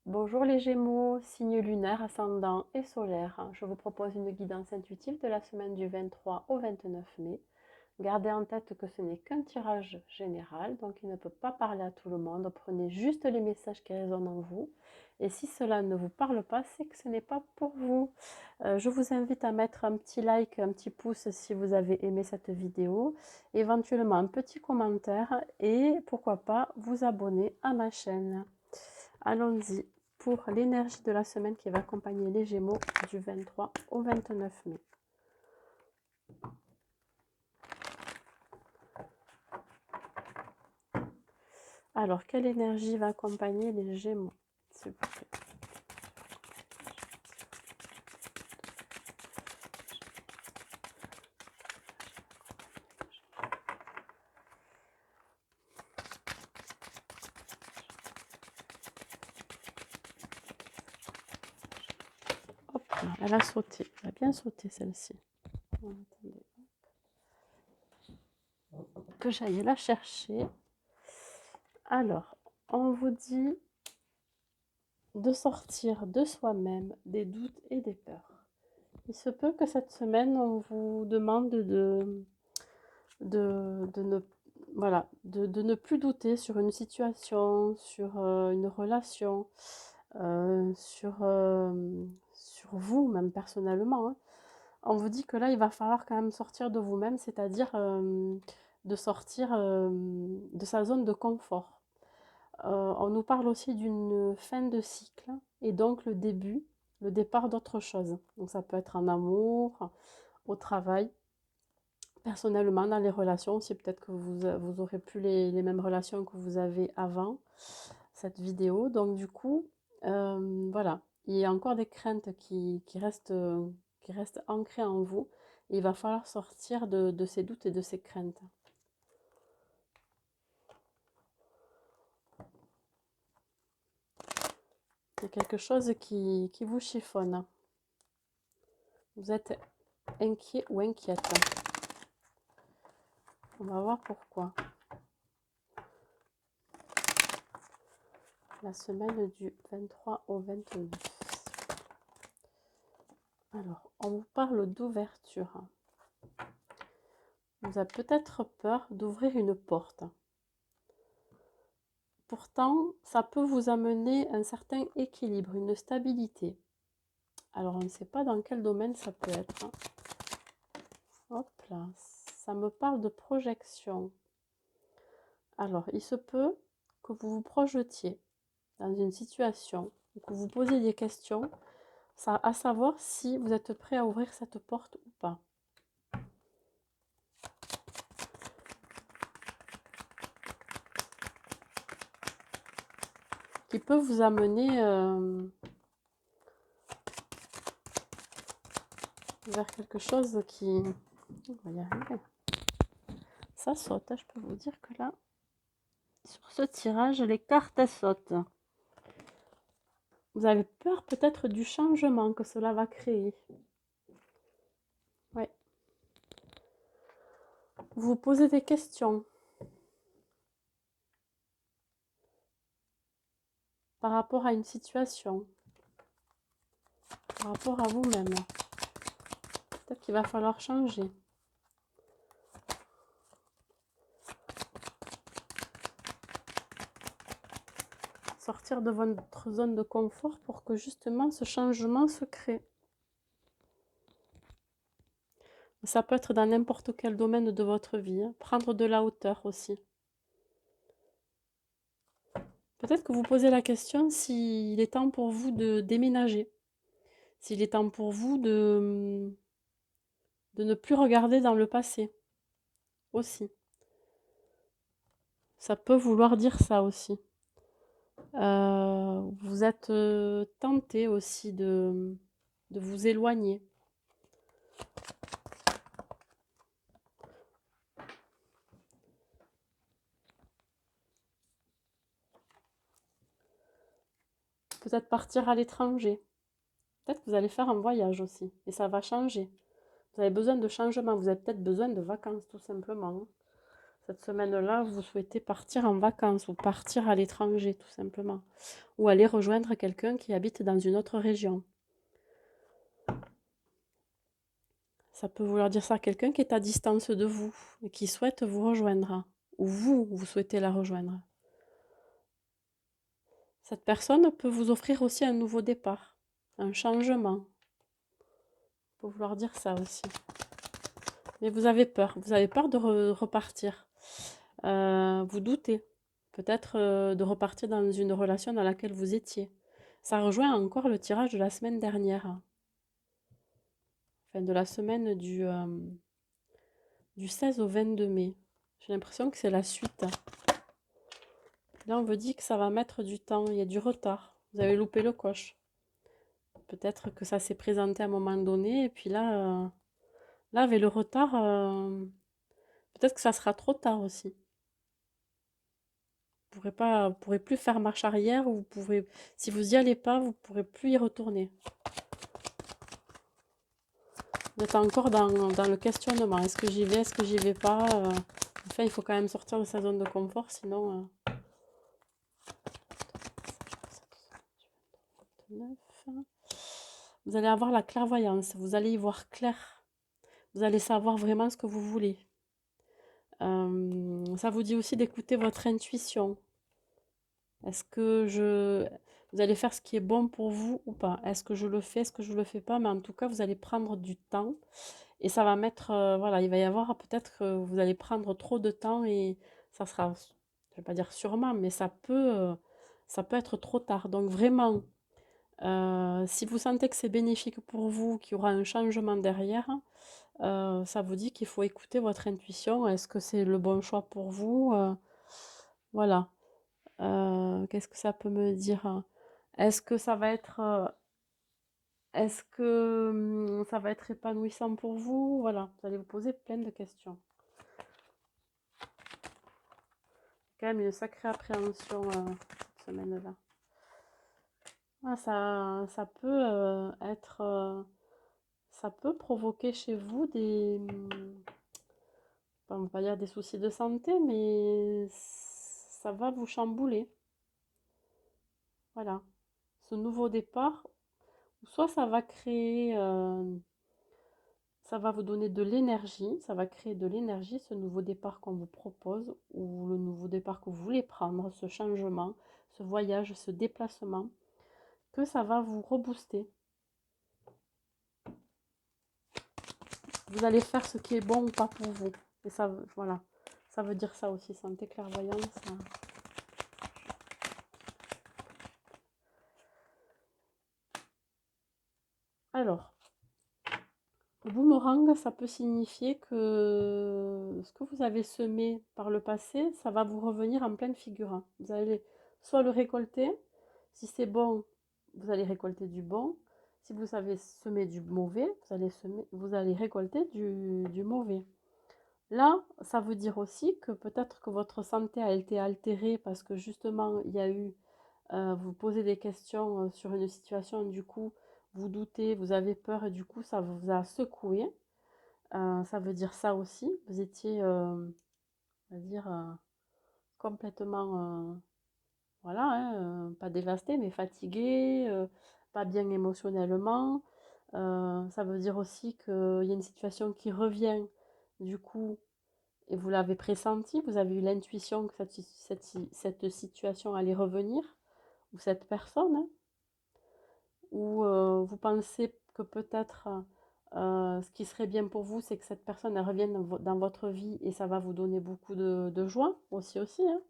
Bonjour les Gémeaux, signe lunaire, ascendant et solaire. Je vous propose une guidance intuitive de la semaine du 23 au 29 mai. Gardez en tête que ce n'est qu'un tirage général, donc il ne peut pas parler à tout le monde. Prenez juste les messages qui résonnent en vous. Et si cela ne vous parle pas, c'est que ce n'est pas pour vous. Je vous invite à mettre un petit like, un petit pouce si vous avez aimé cette vidéo, éventuellement un petit commentaire et pourquoi pas vous abonner à ma chaîne. Allons-y pour l'énergie de la semaine qui va accompagner les Gémeaux du 23 au 29 mai. Alors, quelle énergie va accompagner les Gémeaux, s'il vous plaît? Hop là, elle a sauté. Elle a bien sauté celle-ci. Attendez. Que j'aille la chercher. Alors, on vous dit de sortir de soi-même des doutes et des peurs. Il se peut que cette semaine, on vous demande de ne, voilà, de ne plus douter sur une situation, sur une relation, sur vous, même personnellement. Hein. On vous dit que là, il va falloir quand même sortir de vous-même, c'est-à-dire de sortir de sa zone de confort. On nous parle aussi d'une fin de cycle et donc le départ d'autre chose. Donc ça peut être en amour, au travail, personnellement dans les relations aussi. Peut-être que vous aurez plus les mêmes relations que vous avez avant cette vidéo. Donc du coup, voilà, il y a encore des craintes qui restent ancrées en vous. Et il va falloir sortir de ces doutes et de ces craintes. Il y a quelque chose qui vous chiffonne. Vous êtes inquiet ou inquiète. On va voir pourquoi. La semaine du 23 au 29. Alors, on vous parle d'ouverture. Vous avez peut-être peur d'ouvrir une porte. Pourtant, ça peut vous amener un certain équilibre, une stabilité. Alors, on ne sait pas dans quel domaine ça peut être. Hop là, ça me parle de projection. Alors, il se peut que vous vous projetiez dans une situation, ou que vous posiez des questions, à savoir si vous êtes prêt à ouvrir cette porte ou pas. Qui peut vous amener vers quelque chose qui... On va y arriver. Ça saute, je peux vous dire que là, sur ce tirage, les cartes sautent. Vous avez peur peut-être du changement que cela va créer. Ouais. Vous vous posez des questions par rapport à une situation, par rapport à vous-même. Peut-être qu'il va falloir changer. Sortir de votre zone de confort pour que justement ce changement se crée. Ça peut être dans n'importe quel domaine de votre vie. Hein. Prendre de la hauteur aussi. Peut-être que vous posez la question s'il est temps pour vous de déménager. S'il est temps pour vous de ne plus regarder dans le passé aussi. Ça peut vouloir dire ça aussi. Vous êtes tenté aussi de vous éloigner. Peut-être partir à l'étranger. Peut-être que vous allez faire un voyage aussi. Et ça va changer. Vous avez besoin de changement. Vous avez peut-être besoin de vacances tout simplement. Cette semaine-là, vous souhaitez partir en vacances ou partir à l'étranger, tout simplement. Ou aller rejoindre quelqu'un qui habite dans une autre région. Ça peut vouloir dire ça, quelqu'un qui est à distance de vous et qui souhaite vous rejoindre. Ou vous souhaitez la rejoindre. Cette personne peut vous offrir aussi un nouveau départ, un changement. Ça peut vouloir dire ça aussi. Mais vous avez peur de repartir. Vous doutez peut-être de repartir dans une relation dans laquelle vous étiez. Ça rejoint encore le tirage de la semaine dernière, enfin de la semaine du 16 au 22 mai. J'ai l'impression que c'est la suite. Là, on vous dit que ça va mettre du temps, il y a du retard. Vous avez loupé le coche. Peut-être que ça s'est présenté à un moment donné, et puis là avec le retard, peut-être que ça sera trop tard aussi. Vous pourrez plus faire marche arrière, ou vous pourrez, si vous y allez pas, vous pourrez plus y retourner. Vous êtes encore dans le questionnement. Est-ce que j'y vais, est-ce que j'y vais pas Enfin, il faut quand même sortir de sa zone de confort, sinon... 29. Vous allez avoir la clairvoyance, vous allez y voir clair. Vous allez savoir vraiment ce que vous voulez. Ça vous dit aussi d'écouter votre intuition. Est-ce que vous allez faire ce qui est bon pour vous ou pas? Est-ce que je le fais, est-ce que je le fais pas? Mais en tout cas, vous allez prendre du temps et ça va mettre, voilà, il va y avoir peut-être que vous allez prendre trop de temps et ça sera, je vais pas dire sûrement, mais ça peut être trop tard. Donc vraiment, si vous sentez que c'est bénéfique pour vous, qu'il y aura un changement derrière, ça vous dit qu'il faut écouter votre intuition. Est-ce que c'est le bon choix pour vous? Voilà. Qu'est-ce que ça peut me dire? Est-ce que ça va être, ça va être épanouissant pour vous? Voilà, vous allez vous poser plein de questions. Quand même une sacrée appréhension cette semaine-là. Ah, ça peut ça peut provoquer chez vous on va pas dire des soucis de santé, mais ça va vous chambouler. Voilà. Ce nouveau départ, soit ça va créer, ça va vous donner de l'énergie, ça va créer de l'énergie, ce nouveau départ qu'on vous propose, ou le nouveau départ que vous voulez prendre, ce changement, ce voyage, ce déplacement, que ça va vous rebooster. Vous allez faire ce qui est bon ou pas pour vous. Et ça, voilà, ça veut dire ça aussi, santé, clairvoyance. Alors, boomerang, ça peut signifier que ce que vous avez semé par le passé, ça va vous revenir en pleine figure. Vous allez soit le récolter, si c'est bon, vous allez récolter du bon. Si vous avez semé du mauvais, vous allez récolter du mauvais. Là, ça veut dire aussi que peut-être que votre santé a été altérée parce que justement, il y a eu, vous posez des questions sur une situation, du coup, vous doutez, vous avez peur et du coup, ça vous a secoué. Ça veut dire ça aussi. Vous étiez, on va dire, complètement, voilà, hein, pas dévasté, mais fatigué, pas bien émotionnellement. Ça veut dire aussi qu'il y a une situation qui revient, du coup, et vous l'avez pressenti, vous avez eu l'intuition que cette situation allait revenir, ou cette personne, hein, ou vous pensez que peut-être ce qui serait bien pour vous, c'est que cette personne elle revienne dans votre vie et ça va vous donner beaucoup de joie, aussi, hein.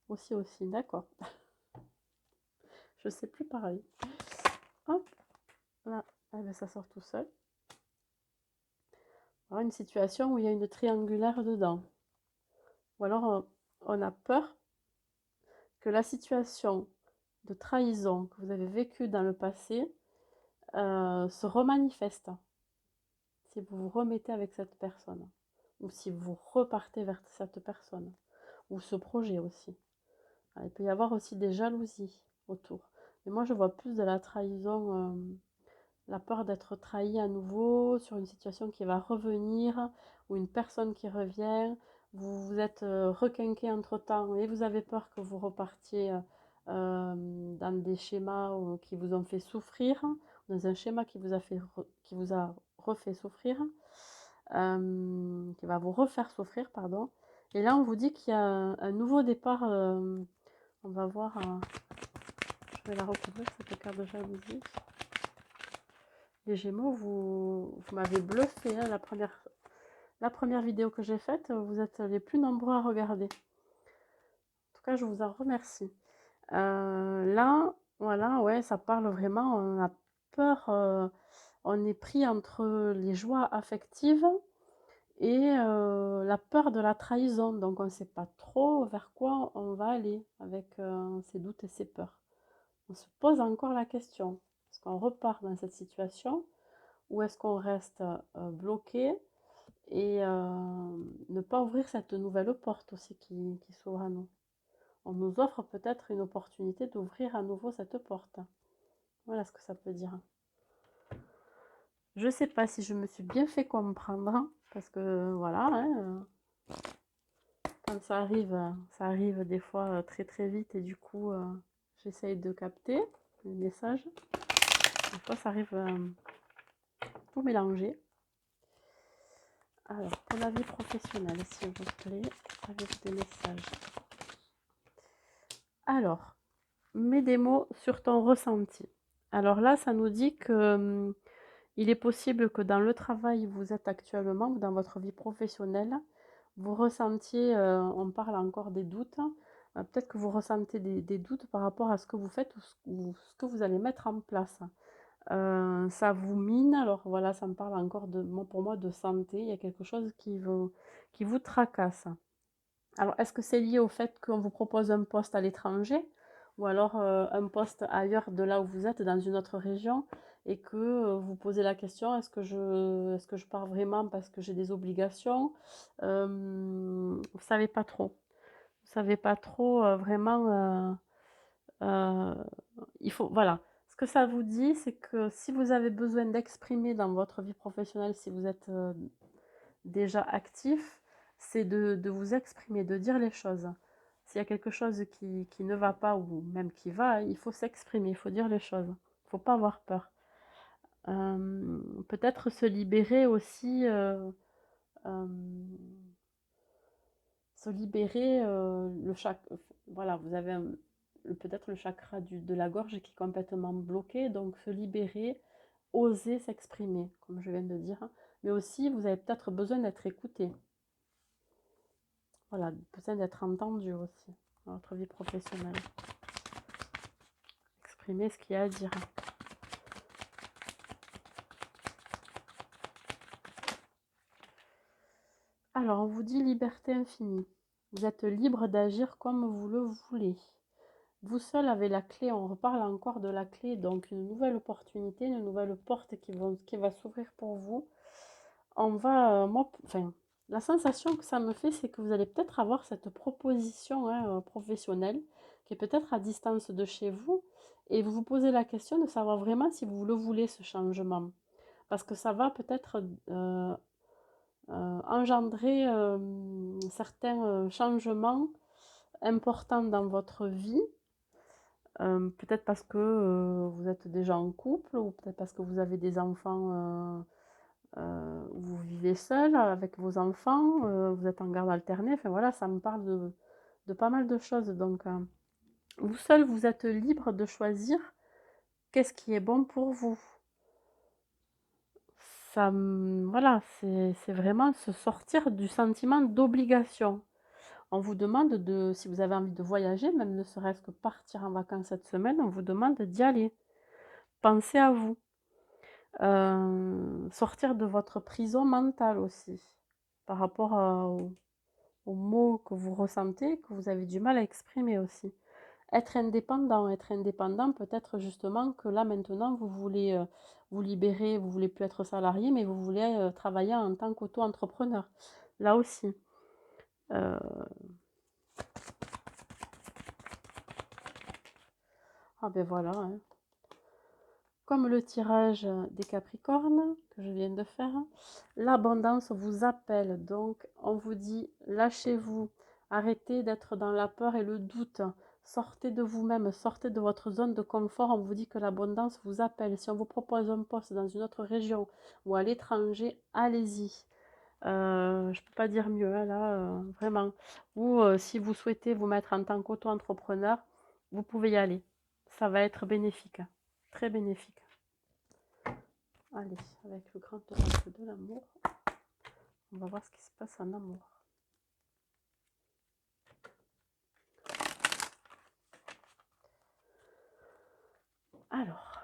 Aussi, d'accord. Je sais plus pareil. Hop, là, ah ben, ça sort tout seul. Alors, une situation où il y a une triangulaire dedans. Ou alors, on a peur que la situation de trahison que vous avez vécue dans le passé se remanifeste si vous vous remettez avec cette personne ou si vous repartez vers cette personne ou ce projet aussi. Alors, il peut y avoir aussi des jalousies autour. Mais moi, je vois plus de la trahison, la peur d'être trahi à nouveau sur une situation qui va revenir ou une personne qui revient. vous vous êtes requinqué entre-temps et vous avez peur que vous repartiez dans des schémas qui vous ont fait souffrir, dans un schéma qui vous a qui vous a refait souffrir, qui va vous refaire souffrir, pardon. Et là, on vous dit qu'il y a un nouveau départ. On va voir. Je vais la recouvrir, cette carte de jalousie. Les Gémeaux, vous m'avez bluffé, hein, la première vidéo que j'ai faite. Vous êtes les plus nombreux à regarder. En tout cas, je vous en remercie. Là, voilà, ouais, ça parle vraiment. On a peur. On est pris entre les joies affectives et la peur de la trahison. Donc, on ne sait pas trop vers quoi on va aller avec ces doutes et ces peurs. On se pose encore la question. Est-ce qu'on repart dans cette situation ou est-ce qu'on reste bloqué et ne pas ouvrir cette nouvelle porte aussi qui s'ouvre à nous? On nous offre peut-être une opportunité d'ouvrir à nouveau cette porte. Voilà ce que ça peut dire. Je ne sais pas si je me suis bien fait comprendre, parce que voilà, hein, quand ça arrive des fois très très vite et du coup j'essaye de capter le message. Des fois ça arrive tout mélanger. Alors, pour la vie professionnelle, s'il vous plaît, avez-vous des messages? Alors, mets des mots sur ton ressenti. Alors là, ça nous dit que il est possible que dans le travail où vous êtes actuellement ou dans votre vie professionnelle, vous ressentiez, on parle encore des doutes, peut-être que vous ressentez des doutes par rapport à ce que vous faites ou ce que vous allez mettre en place. Ça vous mine, alors voilà, ça me parle encore pour moi de santé, il y a quelque chose qui vous tracasse. Alors, est-ce que c'est lié au fait qu'on vous propose un poste à l'étranger ou alors un poste ailleurs de là où vous êtes, dans une autre région, et que vous posez la question, est-ce que je pars vraiment parce que j'ai des obligations? Vous savez pas trop. Vous savez pas trop vraiment. Euh, il faut, voilà. Ce que ça vous dit, c'est que si vous avez besoin d'exprimer dans votre vie professionnelle, si vous êtes déjà actif, c'est de vous exprimer, de dire les choses. S'il y a quelque chose qui ne va pas ou même qui va, il faut s'exprimer, il faut dire les choses. Il ne faut pas avoir peur. Peut-être se libérer aussi, se libérer voilà, vous avez peut-être le chakra de la gorge qui est complètement bloqué, donc se libérer, oser s'exprimer, comme je viens de dire. Mais aussi, vous avez peut-être besoin d'être écouté. Voilà, besoin d'être entendu aussi dans votre vie professionnelle. Exprimer ce qu'il y a à dire. Alors, on vous dit liberté infinie. Vous êtes libre d'agir comme vous le voulez. Vous seul avez la clé, on reparle encore de la clé, donc une nouvelle opportunité, une nouvelle porte qui va s'ouvrir pour vous. On va, la sensation que ça me fait, c'est que vous allez peut-être avoir cette proposition professionnelle qui est peut-être à distance de chez vous et vous vous posez la question de savoir vraiment si vous le voulez, ce changement. Parce que ça va peut-être engendrer certains changements importants dans votre vie. Peut-être parce que vous êtes déjà en couple ou peut-être parce que vous avez des enfants, vous vivez seul avec vos enfants, vous êtes en garde alternée. Enfin voilà, ça me parle de pas mal de choses. Donc, vous seul, vous êtes libre de choisir qu'est-ce qui est bon pour vous. Ça, voilà, c'est vraiment se sortir du sentiment d'obligation. On vous demande si vous avez envie de voyager, même ne serait-ce que partir en vacances cette semaine, on vous demande d'y aller. Pensez à vous. Sortir de votre prison mentale aussi, par rapport aux mots que vous ressentez, que vous avez du mal à exprimer aussi. Être indépendant, peut-être justement que là maintenant vous voulez vous libérer, vous voulez plus être salarié, mais vous voulez travailler en tant qu'auto-entrepreneur. Là aussi. Ah ben voilà, hein. comme le tirage des Capricornes que je viens de faire, l'abondance vous appelle. Donc, on vous dit, lâchez-vous, arrêtez d'être dans la peur et le doute. Sortez de vous-même, sortez de votre zone de confort. On vous dit que l'abondance vous appelle. Si on vous propose un poste dans une autre région ou à l'étranger, allez-y. Je ne peux pas dire mieux, hein, là, vraiment. Ou si vous souhaitez vous mettre en tant qu'auto-entrepreneur, vous pouvez y aller. Ça va être bénéfique, très bénéfique. Allez, avec le grand oracle de l'amour, on va voir ce qui se passe en amour. Alors,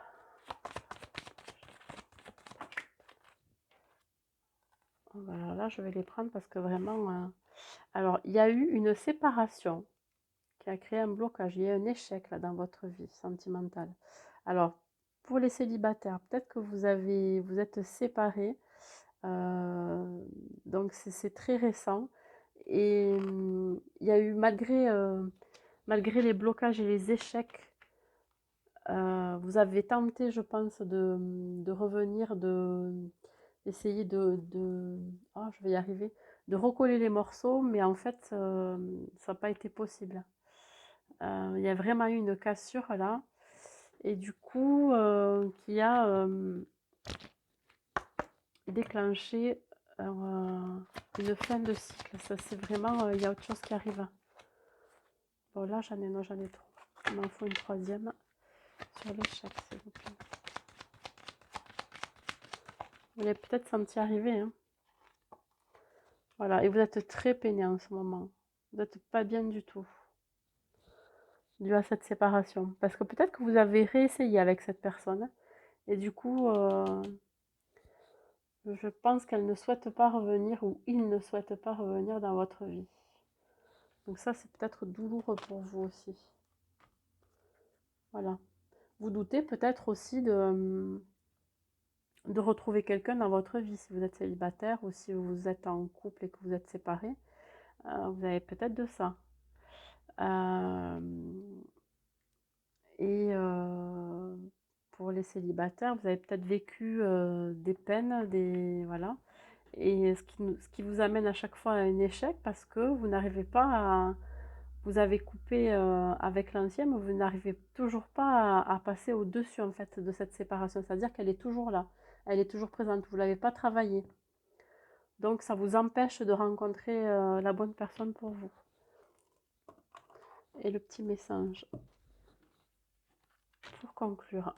voilà, là je vais les prendre parce que vraiment... alors, il y a eu une séparation qui a créé un blocage, il y a un échec là dans votre vie sentimentale. Alors, pour les célibataires, peut-être que vous êtes séparés. Donc c'est très récent et il y a eu malgré les blocages et les échecs, vous avez tenté, je pense, de revenir, d'essayer oh, je vais y arriver, de recoller les morceaux, mais en fait, ça n'a pas été possible. Il y a vraiment eu une cassure là, et du coup, qui a déclenché une fin de cycle. Ça, c'est vraiment, il y a autre chose qui arrive. Bon, là, j'en ai trop. Il m'en faut une troisième sur l'échec, s'il vous plaît. Vous l'avez peut-être senti arriver, hein. Voilà, et vous êtes très peiné en ce moment. Vous n'êtes pas bien du tout, dû à cette séparation. Parce que peut-être que vous avez réessayé avec cette personne, et du coup, je pense qu'elle ne souhaite pas revenir, ou il ne souhaite pas revenir dans votre vie. Donc ça, c'est peut-être douloureux pour vous aussi. Voilà. Vous doutez peut-être aussi de retrouver quelqu'un dans votre vie, si vous êtes célibataire ou si vous êtes en couple et que vous êtes séparés. Vous avez peut-être de ça. Et pour les célibataires, vous avez peut-être vécu des peines, voilà. Et ce qui vous amène à chaque fois à un échec parce que vous n'arrivez pas à... Vous avez coupé avec l'ancien, mais vous n'arrivez toujours pas à passer au-dessus en fait de cette séparation. C'est-à-dire qu'elle est toujours là, elle est toujours présente, vous ne l'avez pas travaillée. Donc ça vous empêche de rencontrer la bonne personne pour vous. Et le petit message pour conclure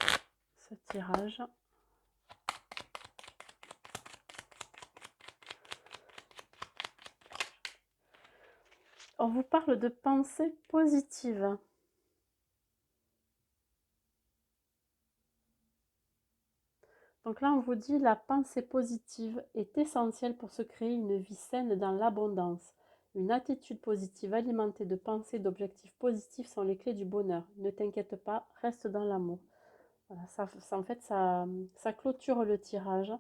ce tirage. On vous parle de pensée positive. Donc là, on vous dit la pensée positive est essentielle pour se créer une vie saine dans l'abondance. Une attitude positive alimentée de pensées, d'objectifs positifs sont les clés du bonheur. Ne t'inquiète pas, reste dans l'amour. Voilà, en fait, ça clôture le tirage.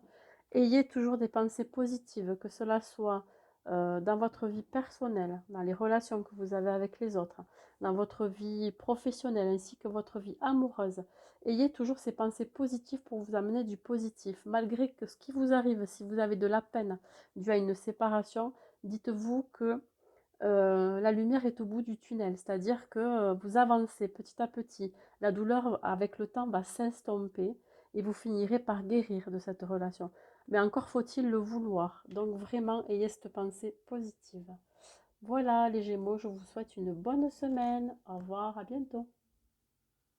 Ayez toujours des pensées positives, que cela soit dans votre vie personnelle, dans les relations que vous avez avec les autres, dans votre vie professionnelle ainsi que votre vie amoureuse. Ayez toujours ces pensées positives pour vous amener du positif. Malgré que ce qui vous arrive, si vous avez de la peine due à une séparation, dites-vous que la lumière est au bout du tunnel, c'est-à-dire que vous avancez petit à petit. La douleur, avec le temps, va s'estomper et vous finirez par guérir de cette relation. Mais encore faut-il le vouloir. Donc vraiment, ayez cette pensée positive. Voilà les Gémeaux, je vous souhaite une bonne semaine. Au revoir, à bientôt.